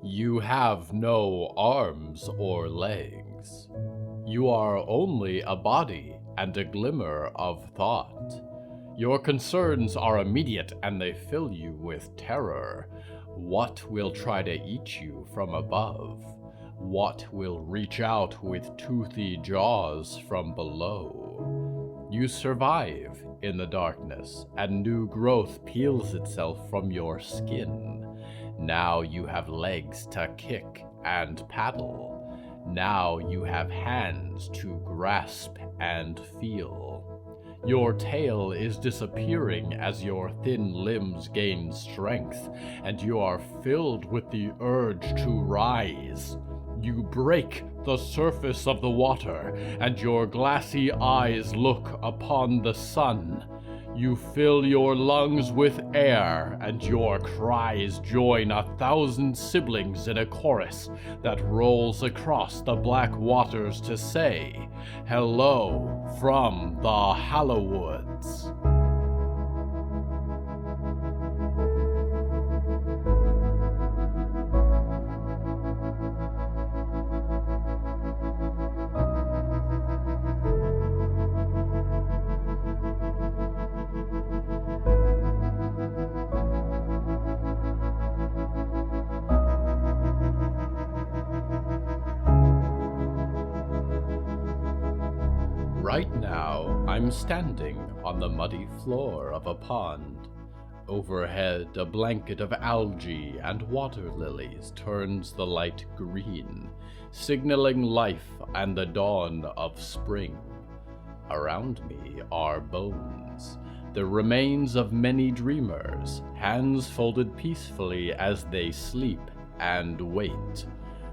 You have no arms or legs. You are only a body and a glimmer of thought. Your concerns are immediate and they fill you with terror. What will try to eat you from above? What will reach out with toothy jaws from below? You survive in the darkness, and new growth peels itself from your skin. Now you have legs to kick and paddle. Now you have hands to grasp and feel. Your tail is disappearing as your thin limbs gain strength, and you are filled with the urge to rise. You break the surface of the water, and your glassy eyes look upon the sun. You fill your lungs with air, and your cries join 1,000 siblings in a chorus that rolls across the black waters to say, "Hello from the Hallowoods." Right now, I'm standing on the muddy floor of a pond. Overhead, a blanket of algae and water lilies turns the light green, signaling life and the dawn of spring. Around me are bones, the remains of many dreamers, hands folded peacefully as they sleep and wait.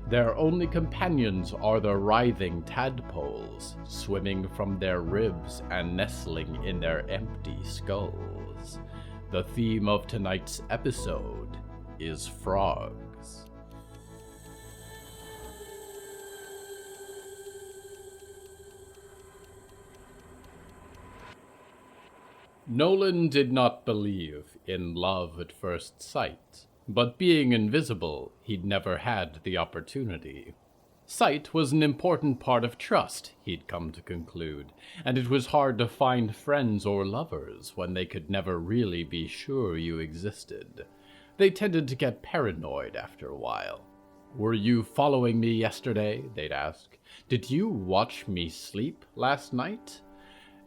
Their only companions are the writhing tadpoles, swimming from their ribs and nestling in their empty skulls. The theme of tonight's episode is frogs. Nolan did not believe in love at first sight. But being invisible, he'd never had the opportunity. Sight was an important part of trust, he'd come to conclude, and it was hard to find friends or lovers when they could never really be sure you existed. They tended to get paranoid after a while. "Were you following me yesterday?" they'd ask. "Did you watch me sleep last night?"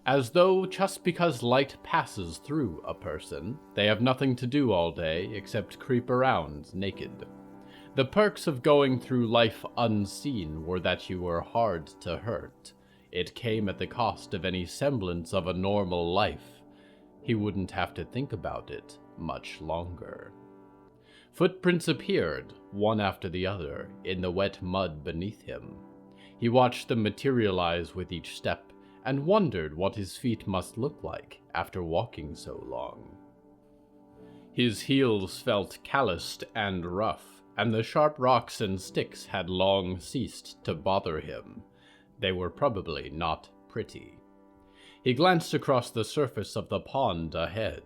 As though just because light passes through a person, they have nothing to do all day except creep around naked. The perks of going through life unseen were that you were hard to hurt. It came at the cost of any semblance of a normal life. He wouldn't have to think about it much longer. Footprints appeared, one after the other, in the wet mud beneath him. He watched them materialize with each step, and wondered what his feet must look like after walking so long. His heels felt calloused and rough, and the sharp rocks and sticks had long ceased to bother him. They were probably not pretty. He glanced across the surface of the pond ahead.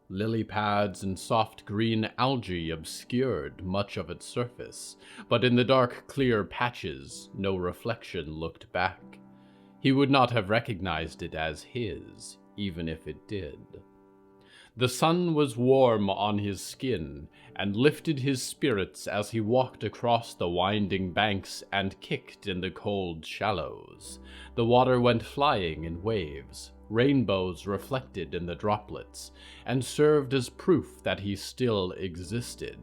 Lily pads and soft green algae obscured much of its surface, but in the dark, clear patches, no reflection looked back. He would not have recognized it as his, even if it did. The sun was warm on his skin, and lifted his spirits as he walked across the winding banks and kicked in the cold shallows. The water went flying in waves, rainbows reflected in the droplets, and served as proof that he still existed.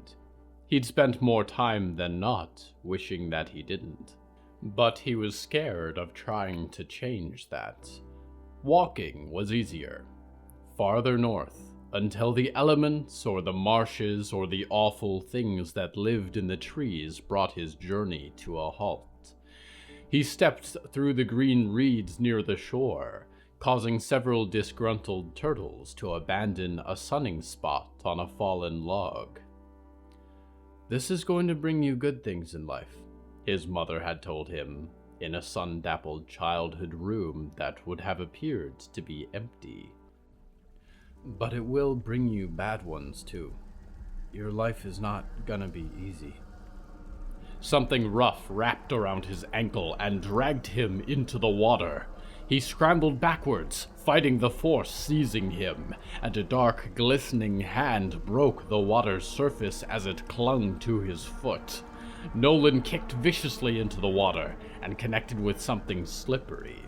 He'd spent more time than not wishing that he didn't. But he was scared of trying to change that. Walking was easier. Farther north, until the elements or the marshes or the awful things that lived in the trees brought his journey to a halt. He stepped through the green reeds near the shore, causing several disgruntled turtles to abandon a sunning spot on a fallen log. "This is going to bring you good things in life," his mother had told him, in a sun-dappled childhood room that would have appeared to be empty. "But it will bring you bad ones, too. Your life is not gonna be easy." Something rough wrapped around his ankle and dragged him into the water. He scrambled backwards, fighting the force seizing him, and a dark, glistening hand broke the water's surface as it clung to his foot. Nolan kicked viciously into the water and connected with something slippery.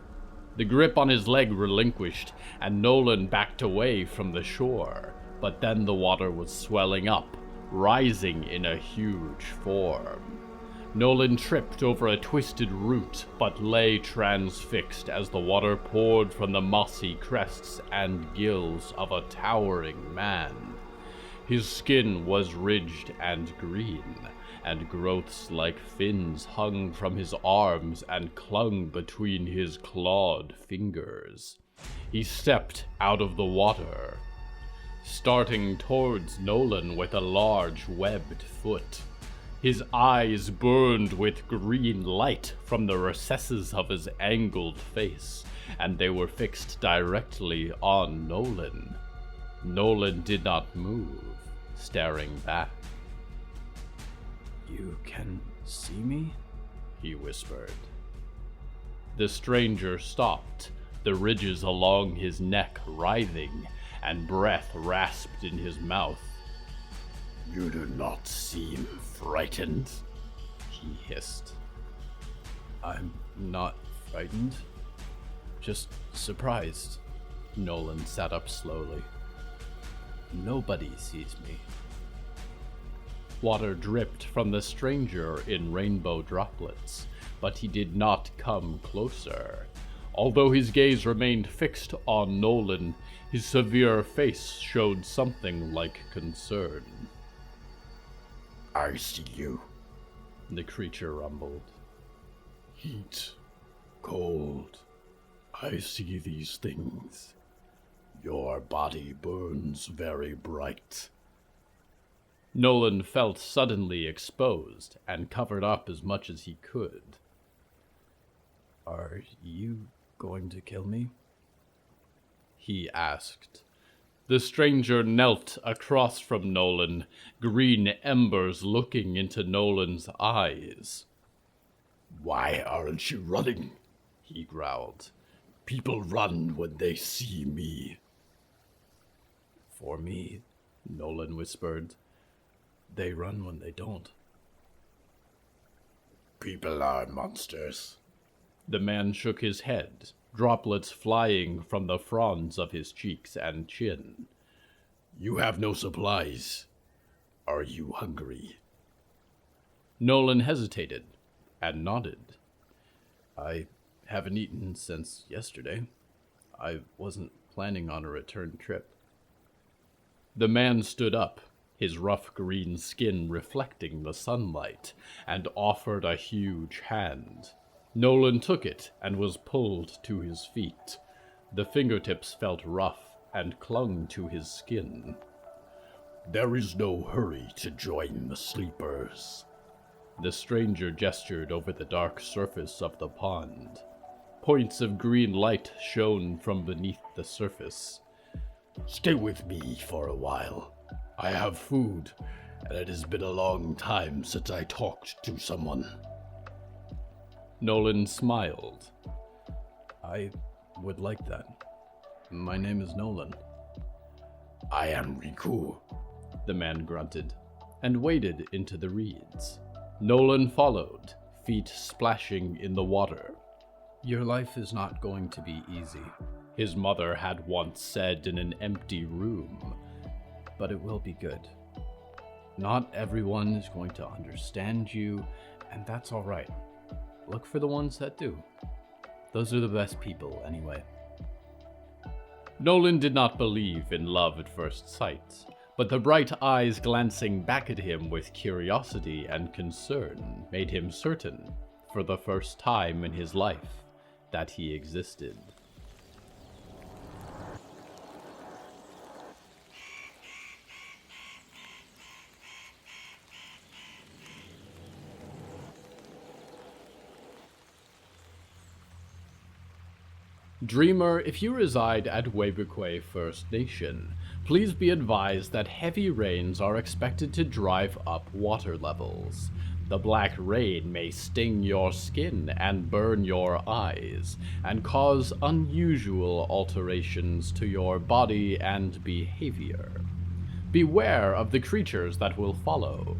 The grip on his leg relinquished, and Nolan backed away from the shore. But then the water was swelling up, rising in a huge form. Nolan tripped over a twisted root, but lay transfixed as the water poured from the mossy crests and gills of a towering man. His skin was ridged and green, and growths like fins hung from his arms and clung between his clawed fingers. He stepped out of the water, starting towards Nolan with a large webbed foot. His eyes burned with green light from the recesses of his angled face, and they were fixed directly on Nolan. Nolan did not move, staring back. "You can see me?" he whispered. The stranger stopped, the ridges along his neck writhing, and breath rasped in his mouth. "You do not seem frightened," he hissed. "I'm not frightened. Just surprised." Nolan sat up slowly. "Nobody sees me." Water dripped from the stranger in rainbow droplets, but he did not come closer. Although his gaze remained fixed on Nolan, his severe face showed something like concern. "I see you," the creature rumbled. "Heat, cold, I see these things. Your body burns very bright." Nolan felt suddenly exposed and covered up as much as he could. "Are you going to kill me?" he asked. The stranger knelt across from Nolan, green embers looking into Nolan's eyes. "Why aren't you running?" he growled. "People run when they see me." "For me," Nolan whispered, "they run when they don't." "People are monsters." The man shook his head, droplets flying from the fronds of his cheeks and chin. "You have no supplies. Are you hungry?" Nolan hesitated and nodded. "I haven't eaten since yesterday. I wasn't planning on a return trip." The man stood up, his rough green skin reflecting the sunlight, and offered a huge hand. Nolan took it and was pulled to his feet. The fingertips felt rough and clung to his skin. "There is no hurry to join the sleepers." The stranger gestured over the dark surface of the pond. Points of green light shone from beneath the surface. "Stay with me for a while. I have food, and it has been a long time since I talked to someone." Nolan smiled. "I would like that. My name is Nolan." "I am Riku," the man grunted, and waded into the reeds. Nolan followed, feet splashing in the water. "Your life is not going to be easy," his mother had once said in an empty room. "but it will be good. Not everyone is going to understand you, and that's all right. Look for the ones that do. Those are the best people, anyway." Nolan did not believe in love at first sight, but the bright eyes glancing back at him with curiosity and concern made him certain, for the first time in his life, that he existed. Dreamer, if you reside at Webukwe First Nation, please be advised that heavy rains are expected to drive up water levels. The black rain may sting your skin and burn your eyes, and cause unusual alterations to your body and behavior. Beware of the creatures that will follow.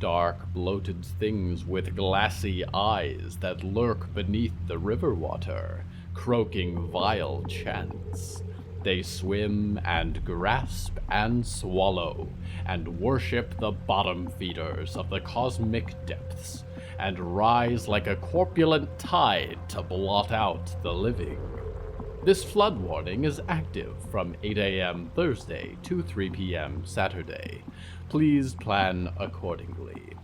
Dark, bloated things with glassy eyes that lurk beneath the river water, croaking vile chants. They swim and grasp and swallow, and worship the bottom feeders of the cosmic depths, and rise like a corpulent tide to blot out the living. This flood warning is active from 8 a.m. Thursday to 3 p.m. Saturday. Please plan accordingly.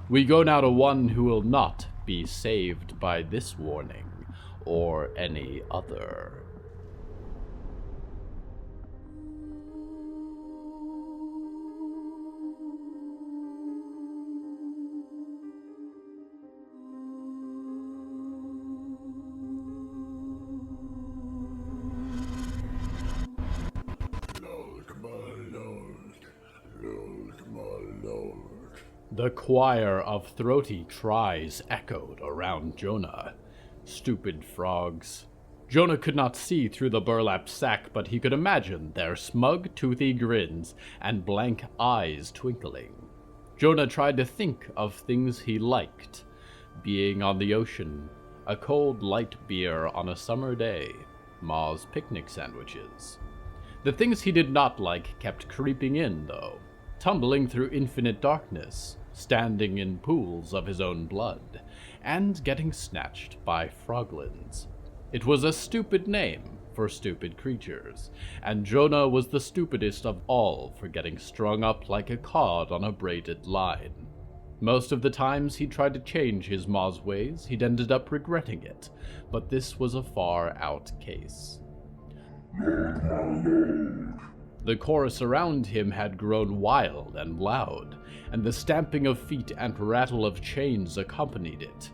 We go now to one who will not be saved by this warning, or any other. The choir of throaty cries echoed around Jonah. Stupid frogs. Jonah could not see through the burlap sack, but he could imagine their smug, toothy grins and blank eyes twinkling. Jonah tried to think of things he liked. Being on the ocean, a cold light beer on a summer day, Ma's picnic sandwiches. The things he did not like kept creeping in, though, tumbling through infinite darkness, standing in pools of his own blood, and getting snatched by froglins. It was a stupid name for stupid creatures, and Jonah was the stupidest of all for getting strung up like a cod on a braided line. Most of the times he tried to change his Ma's ways, he'd ended up regretting it, but this was a far-out case. The chorus around him had grown wild and loud, and the stamping of feet and rattle of chains accompanied it.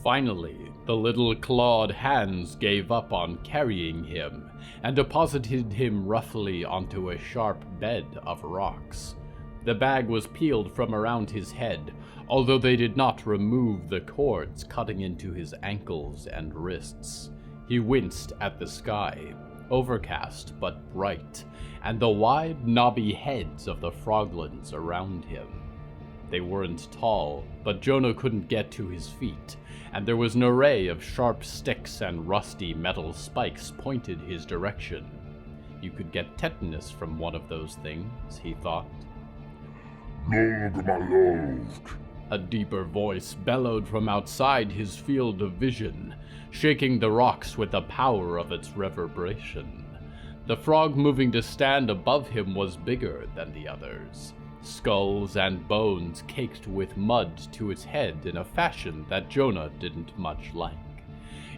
Finally, the little clawed hands gave up on carrying him, and deposited him roughly onto a sharp bed of rocks. The bag was peeled from around his head, although they did not remove the cords cutting into his ankles and wrists. He winced at the sky, overcast but bright, and the wide, knobby heads of the froglins around him. They weren't tall, but Jonah couldn't get to his feet, and there was an array of sharp sticks and rusty metal spikes pointed his direction. You could get tetanus from one of those things, he thought. A deeper voice bellowed from outside his field of vision, shaking the rocks with the power of its reverberation. The frog moving to stand above him was bigger than the others. Skulls and bones caked with mud to its head in a fashion that Jonah didn't much like.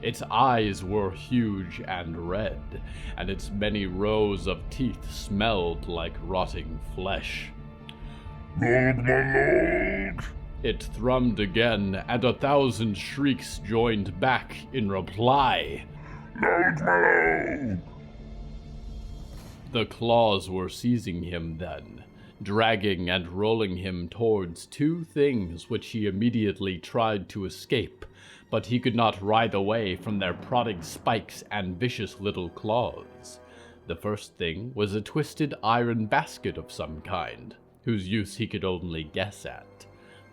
Its eyes were huge and red, and its many rows of teeth smelled like rotting flesh. It thrummed again, and 1,000 shrieks joined back in reply. The claws were seizing him then, dragging and rolling him towards two things which he immediately tried to escape, but he could not writhe away from their prodding spikes and vicious little claws. The first thing was a twisted iron basket of some kind, whose use he could only guess at.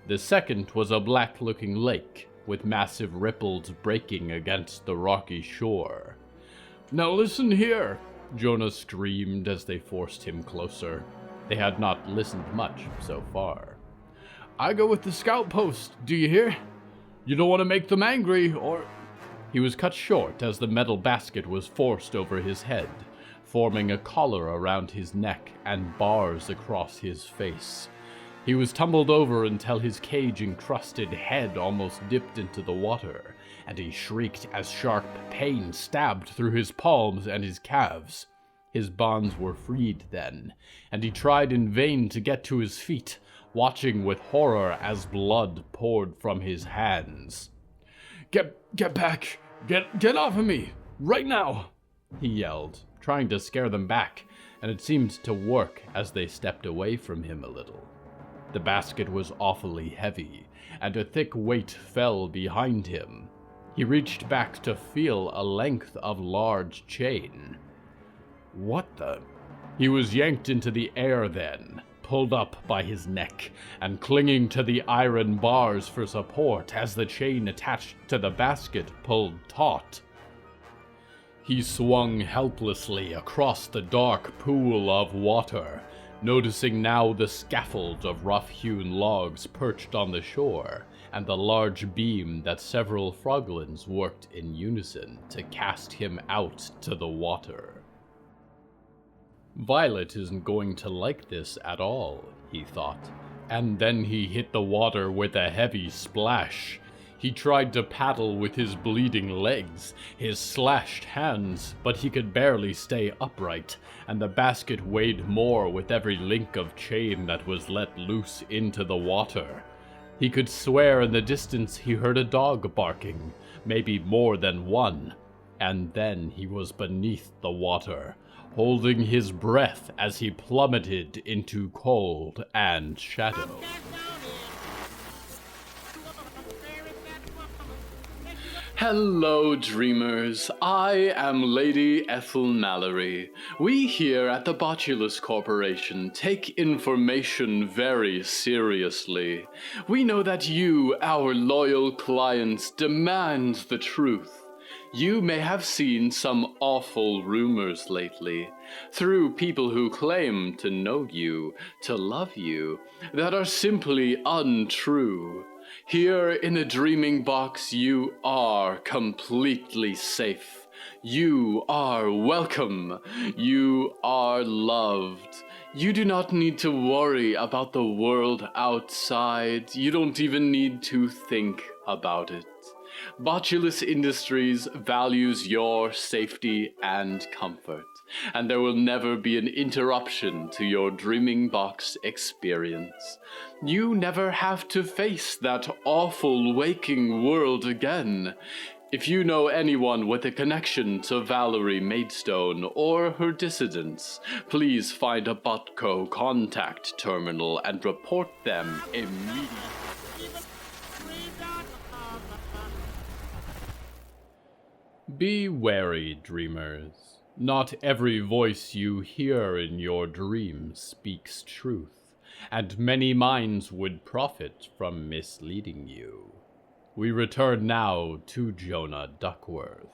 The second was a black-looking lake, with massive ripples breaking against the rocky shore. "Now listen here," Jonah screamed as they forced him closer. They had not listened much so far. "I go with the scout post, do you hear? You don't want to make them angry, or—" He was cut short as the metal basket was forced over his head, forming a collar around his neck and bars across his face. He was tumbled over until his cage-encrusted head almost dipped into the water, and he shrieked as sharp pain stabbed through his palms and his calves. His bonds were freed then, and he tried in vain to get to his feet, watching with horror as blood poured from his hands. Get back! Get off of me! Right now!" he yelled, trying to scare them back, and it seemed to work as they stepped away from him a little. The basket was awfully heavy, and a thick weight fell behind him. He reached back to feel a length of large chain. What the? He was yanked into the air then, pulled up by his neck, and clinging to the iron bars for support as the chain attached to the basket pulled taut. He swung helplessly across the dark pool of water, noticing now the scaffold of rough-hewn logs perched on the shore, and the large beam that several froglins worked in unison to cast him out to the water. Violet isn't going to like this at all, he thought, and then he hit the water with a heavy splash. He tried to paddle with his bleeding legs, his slashed hands, but he could barely stay upright, and the basket weighed more with every link of chain that was let loose into the water. He could swear in the distance he heard a dog barking, maybe more than one, and then he was beneath the water, holding his breath as he plummeted into cold and shadow. Hello, dreamers. I am Lady Ethel Mallory. We here at the Botulus Corporation take information very seriously. We know that you, our loyal clients, demand the truth. You may have seen some awful rumors lately, through people who claim to know you, to love you, that are simply untrue. Here in the Dreaming Box, you are completely safe. You are welcome. You are loved. You do not need to worry about the world outside. You don't even need to think about it. Botulus Industries values your safety and comfort, and there will never be an interruption to your Dreaming Box experience. You never have to face that awful waking world again. If you know anyone with a connection to Valerie Maidstone or her dissidents, please find a Botco contact terminal and report them immediately. Be wary, dreamers. Not every voice you hear in your dreams speaks truth, and many minds would profit from misleading you. We return now to Jonah Duckworth.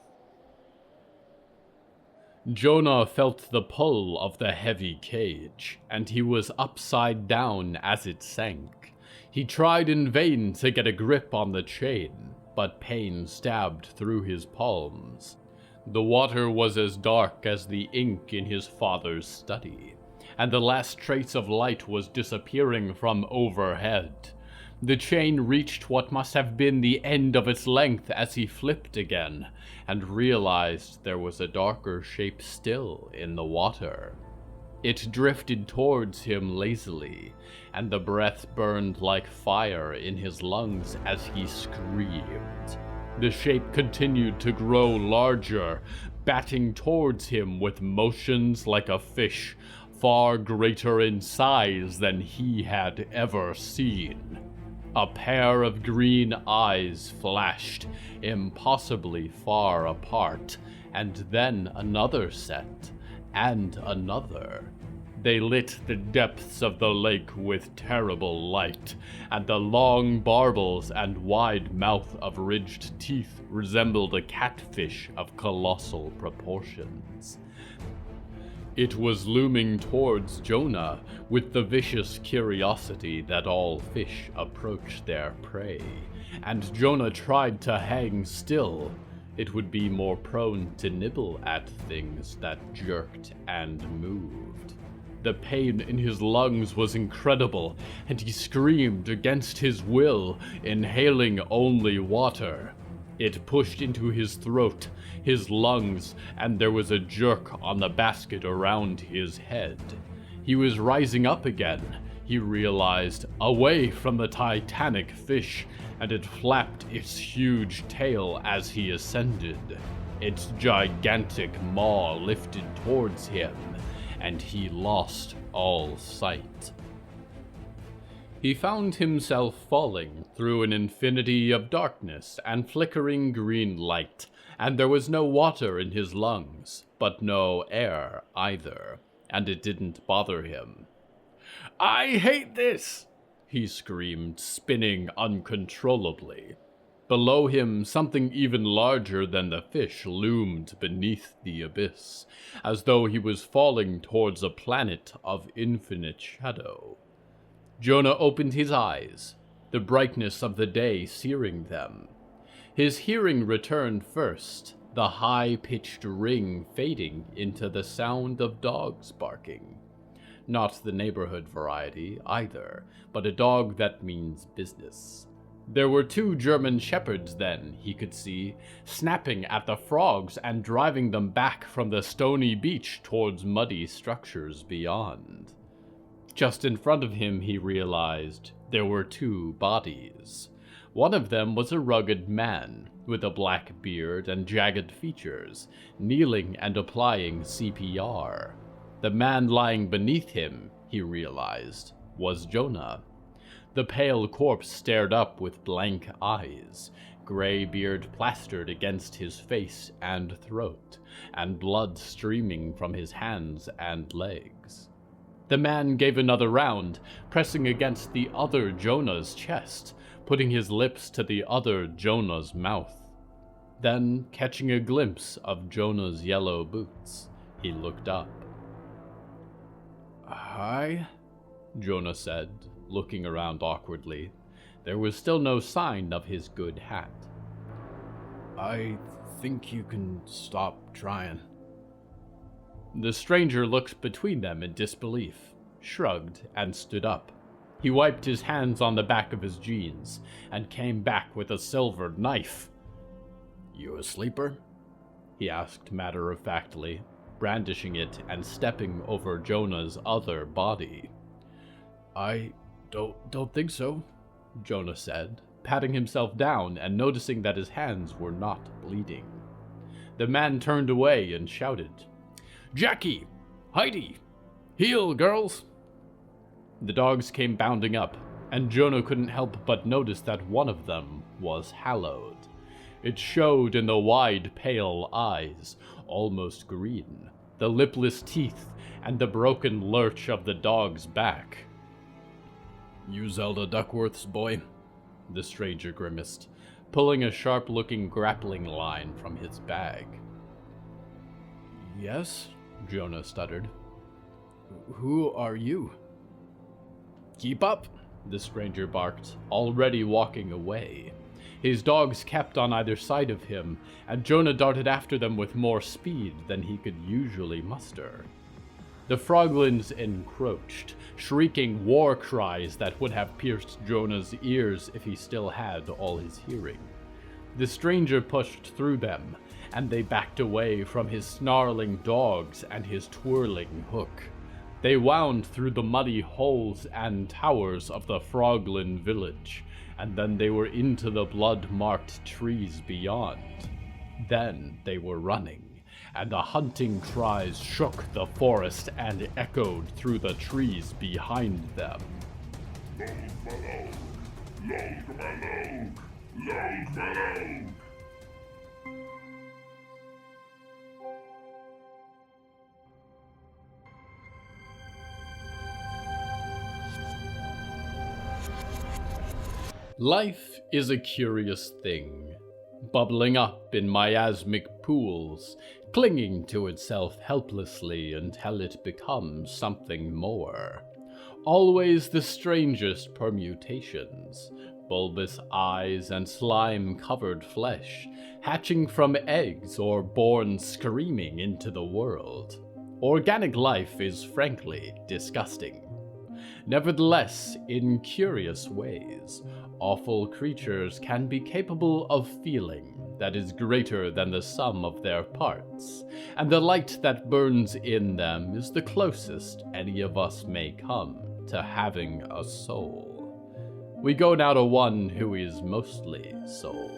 Jonah felt the pull of the heavy cage, and he was upside down as it sank. He tried in vain to get a grip on the chain, but pain stabbed through his palms. The water was as dark as the ink in his father's study, and the last trace of light was disappearing from overhead. The chain reached what must have been the end of its length as he flipped again, and realized there was a darker shape still in the water. It drifted towards him lazily, and the breath burned like fire in his lungs as he screamed. The shape continued to grow larger, batting towards him with motions like a fish, far greater in size than he had ever seen. A pair of green eyes flashed, impossibly far apart, and then another set, and another. They lit the depths of the lake with terrible light, and the long barbels and wide mouth of ridged teeth resembled a catfish of colossal proportions. It was looming towards Jonah with the vicious curiosity that all fish approach their prey, and Jonah tried to hang still. It would be more prone to nibble at things that jerked and moved. The pain in his lungs was incredible, and he screamed against his will, inhaling only water. It pushed into his throat, his lungs, and there was a jerk on the basket around his head. He was rising up again, he realized, away from the titanic fish, and it flapped its huge tail as he ascended. Its gigantic maw lifted towards him, and he lost all sight. He found himself falling through an infinity of darkness and flickering green light, and there was no water in his lungs, but no air either, and it didn't bother him. "I hate this!" he screamed, spinning uncontrollably. Below him, something even larger than the fish loomed beneath the abyss, as though he was falling towards a planet of infinite shadow. Jonah opened his eyes, the brightness of the day searing them. His hearing returned first, the high-pitched ring fading into the sound of dogs barking. Not the neighborhood variety, either, but a dog that means business. There were 2 German shepherds then, he could see, snapping at the frogs and driving them back from the stony beach towards muddy structures beyond. Just in front of him, he realized, there were 2 bodies. One of them was a rugged man, with a black beard and jagged features, kneeling and applying CPR. The man lying beneath him, he realized, was Jonah. The pale corpse stared up with blank eyes, gray beard plastered against his face and throat, and blood streaming from his hands and legs. The man gave another round, pressing against the other Jonah's chest, putting his lips to the other Jonah's mouth. Then, catching a glimpse of Jonah's yellow boots, he looked up. "Hi," Jonah said, looking around awkwardly. There was still no sign of his good hat. "I think you can stop trying." The stranger looked between them in disbelief, shrugged, and stood up. He wiped his hands on the back of his jeans, and came back with a silver knife. "You a sleeper?" he asked matter-of-factly, brandishing it and stepping over Jonah's other body. "I don't think so," Jonah said, patting himself down and noticing that his hands were not bleeding. The man turned away and shouted, "Jackie! Heidi! Heel, girls!" The dogs came bounding up, and Jonah couldn't help but notice that one of them was hallowed. It showed in the wide, pale eyes, almost green, the lipless teeth, and the broken lurch of the dog's back. "You Zelda Duckworth's boy?" the stranger grimaced, pulling a sharp-looking grappling line from his bag. "Yes," Jonah stuttered. "Who are you?" "Keep up," the stranger barked, already walking away. His dogs kept on either side of him, and Jonah darted after them with more speed than he could usually muster. The froglins encroached, shrieking war cries that would have pierced Jonah's ears if he still had all his hearing. The stranger pushed through them, and they backed away from his snarling dogs and his twirling hook. They wound through the muddy holes and towers of the Froglin village, and then they were into the blood-marked trees beyond. Then they were running, and the hunting cries shook the forest and echoed through the trees behind them. Life is a curious thing, bubbling up in miasmic pools, clinging to itself helplessly until it becomes something more. Always the strangest permutations, bulbous eyes and slime-covered flesh, hatching from eggs or born screaming into the world. Organic life is frankly disgusting. Nevertheless, in curious ways, awful creatures can be capable of feeling that is greater than the sum of their parts, and the light that burns in them is the closest any of us may come to having a soul. We go now to one who is mostly soul.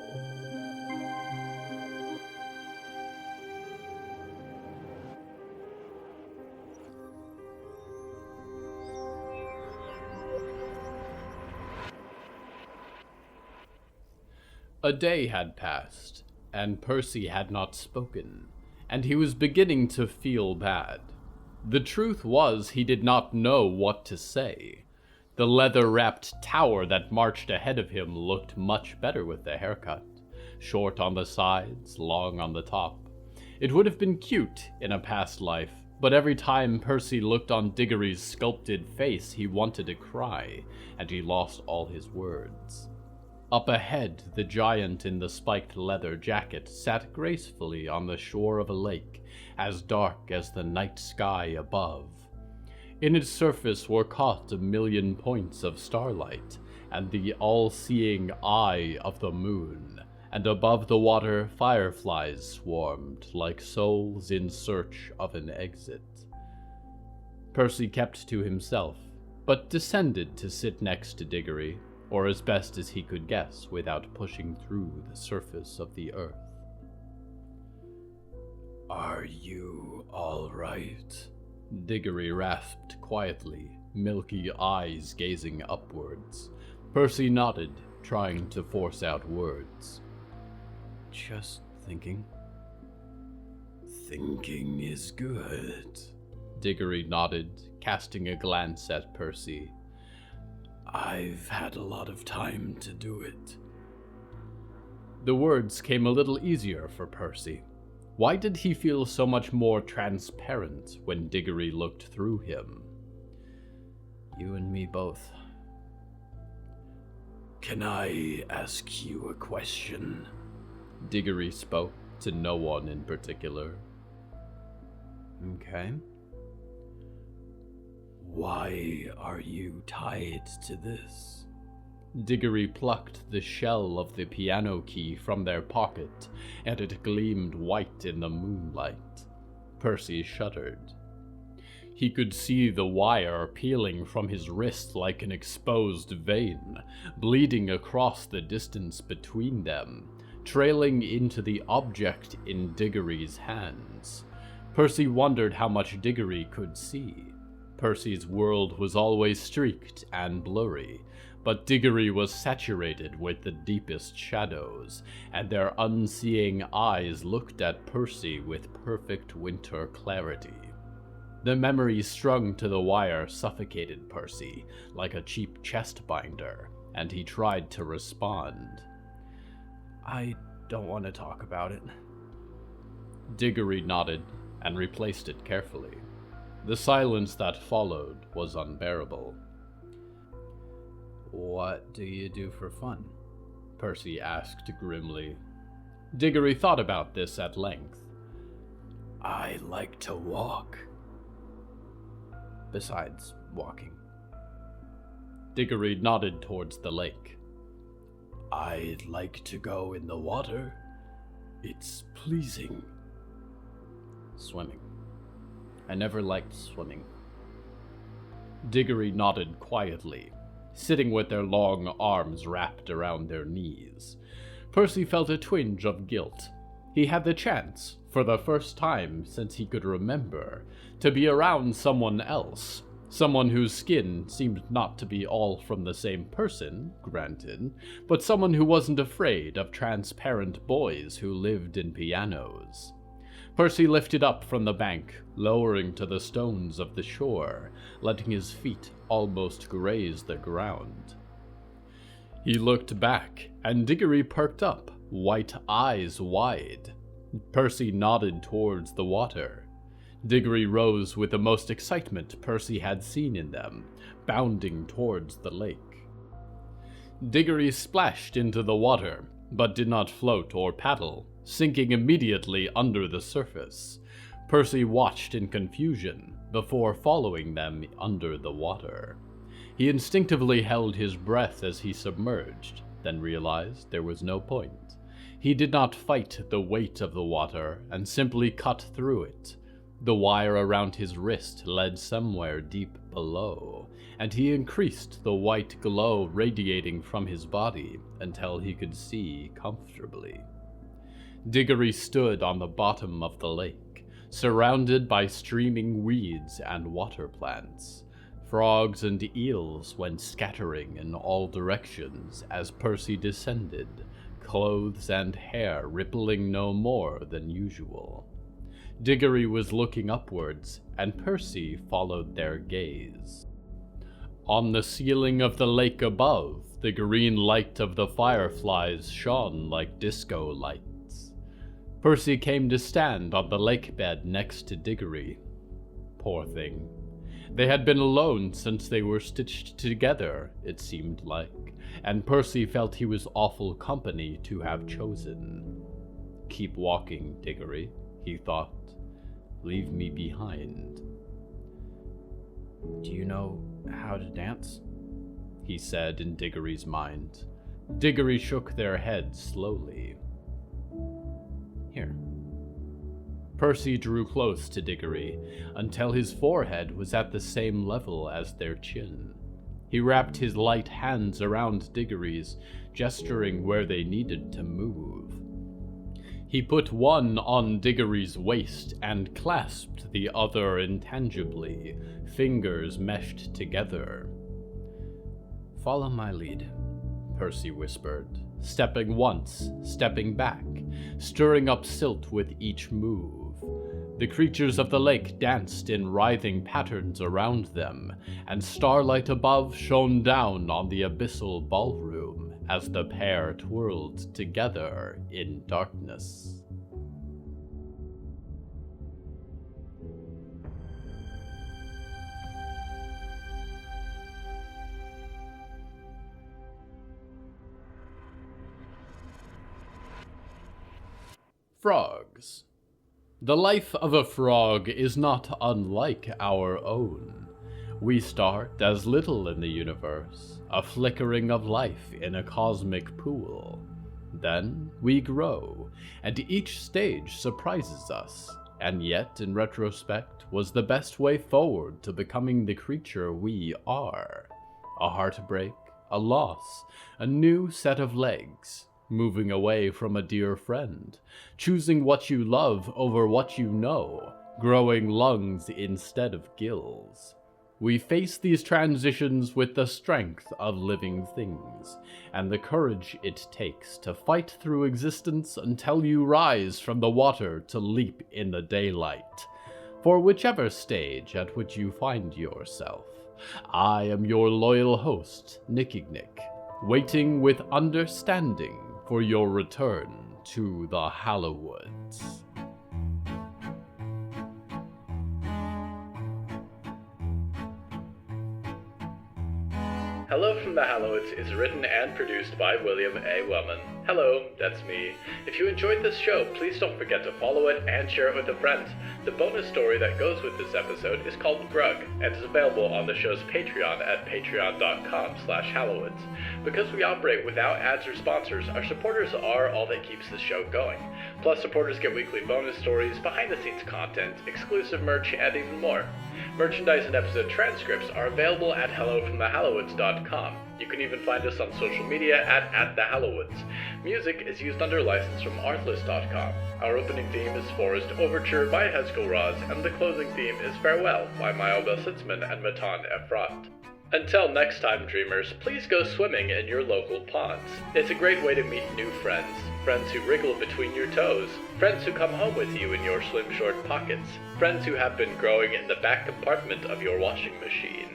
A day had passed, and Percy had not spoken, and he was beginning to feel bad. The truth was he did not know what to say. The leather-wrapped tower that marched ahead of him looked much better with the haircut. Short on the sides, long on the top. It would have been cute in a past life, but every time Percy looked on Diggory's sculpted face, he wanted to cry, and he lost all his words. Up ahead, the giant in the spiked leather jacket sat gracefully on the shore of a lake, as dark as the night sky above. In its surface were caught 1,000,000 points of starlight, and the all-seeing eye of the moon, and above the water fireflies swarmed like souls in search of an exit. Percy kept to himself, but descended to sit next to Diggory, or as best as he could guess without pushing through the surface of the earth. "Are you all right?" Diggory rasped quietly, milky eyes gazing upwards. Percy nodded, trying to force out words. Just thinking. "Thinking is good." Diggory nodded, casting a glance at Percy. "I've had a lot of time to do it." The words came a little easier for Percy. Why did he feel so much more transparent when Diggory looked through him? You and me both. "Can I ask you a question?" Diggory spoke to no one in particular. Okay. "Why are you tied to this?" Diggory plucked the shell of the piano key from their pocket, and it gleamed white in the moonlight. Percy shuddered. He could see the wire peeling from his wrist like an exposed vein, bleeding across the distance between them, trailing into the object in Diggory's hands. Percy wondered how much Diggory could see. Percy's world was always streaked and blurry, but Diggory was saturated with the deepest shadows, and their unseeing eyes looked at Percy with perfect winter clarity. The memory strung to the wire suffocated Percy like a cheap chest binder, and he tried to respond. I don't want to talk about it. Diggory nodded and replaced it carefully. The silence that followed was unbearable. What do you do for fun? Percy asked grimly. Diggory thought about this at length. "I like to walk." Besides walking. Diggory nodded towards the lake. "I'd like to go in the water. It's pleasing." Swimming. I never liked swimming. Diggory nodded quietly, sitting with their long arms wrapped around their knees. Percy felt a twinge of guilt. He had the chance, for the first time since he could remember, to be around someone else. Someone whose skin seemed not to be all from the same person, granted, but someone who wasn't afraid of transparent boys who lived in pianos. Percy lifted up from the bank, lowering to the stones of the shore, letting his feet almost graze the ground. He looked back, and Diggory perked up, white eyes wide. Percy nodded towards the water. Diggory rose with the most excitement Percy had seen in them, bounding towards the lake. Diggory splashed into the water, but did not float or paddle, sinking immediately under the surface. Percy watched in confusion before following them under the water. He instinctively held his breath as he submerged, then realized there was no point. He did not fight the weight of the water and simply cut through it. The wire around his wrist led somewhere deep below, and he increased the white glow radiating from his body until he could see comfortably. Diggory stood on the bottom of the lake, surrounded by streaming weeds and water plants. Frogs and eels went scattering in all directions as Percy descended, clothes and hair rippling no more than usual. Diggory was looking upwards, and Percy followed their gaze. On the ceiling of the lake above, the green light of the fireflies shone like disco lights. Percy came to stand on the lake bed next to Diggory. Poor thing. They had been alone since they were stitched together, it seemed like, and Percy felt he was awful company to have chosen. Keep walking, Diggory, he thought. Leave me behind. Do you know how to dance? He said in Diggory's mind. Diggory shook their head slowly. Here. Percy drew close to Diggory until his forehead was at the same level as their chin. He wrapped his light hands around Diggory's, gesturing where they needed to move. He put one on Diggory's waist and clasped the other intangibly, fingers meshed together. Follow my lead, Percy whispered, stepping once, stepping back, stirring up silt with each move. The creatures of the lake danced in writhing patterns around them, and starlight above shone down on the abyssal ballroom as the pair twirled together in darkness. Frogs. The life of a frog is not unlike our own. We start as little in the universe, a flickering of life in a cosmic pool. Then we grow, and each stage surprises us, and yet, in retrospect, was the best way forward to becoming the creature we are. A heartbreak, a loss, a new set of legs, moving away from a dear friend, choosing what you love over what you know, growing lungs instead of gills. We face these transitions with the strength of living things, and the courage it takes to fight through existence until you rise from the water to leap in the daylight. For whichever stage at which you find yourself, I am your loyal host, Nickignick, waiting with understanding for your return to the Hallowoods. Hello from the Hallowoods is written and produced by William A. Wellman. Hello, that's me. If you enjoyed this show, please don't forget to follow it and share it with a friend. The bonus story that goes with this episode is called Grug, and is available on the show's Patreon at patreon.com/Hallowoods. Because we operate without ads or sponsors, our supporters are all that keeps the show going. Plus, supporters get weekly bonus stories, behind-the-scenes content, exclusive merch, and even more. Merchandise and episode transcripts are available at hellofromthehallowoods.com. You can even find us on social media at the Hallowoods. Music is used under license from artlist.com. Our opening theme is Forest Overture by Yehezkel Raz, and the closing theme is Farewell by Belsitzman and Matan, Ephrat. Until next time, dreamers, please go swimming in your local ponds. It's a great way to meet new friends. Friends who wriggle between your toes. Friends who come home with you in your slim short pockets. Friends who have been growing in the back compartment of your washing machine.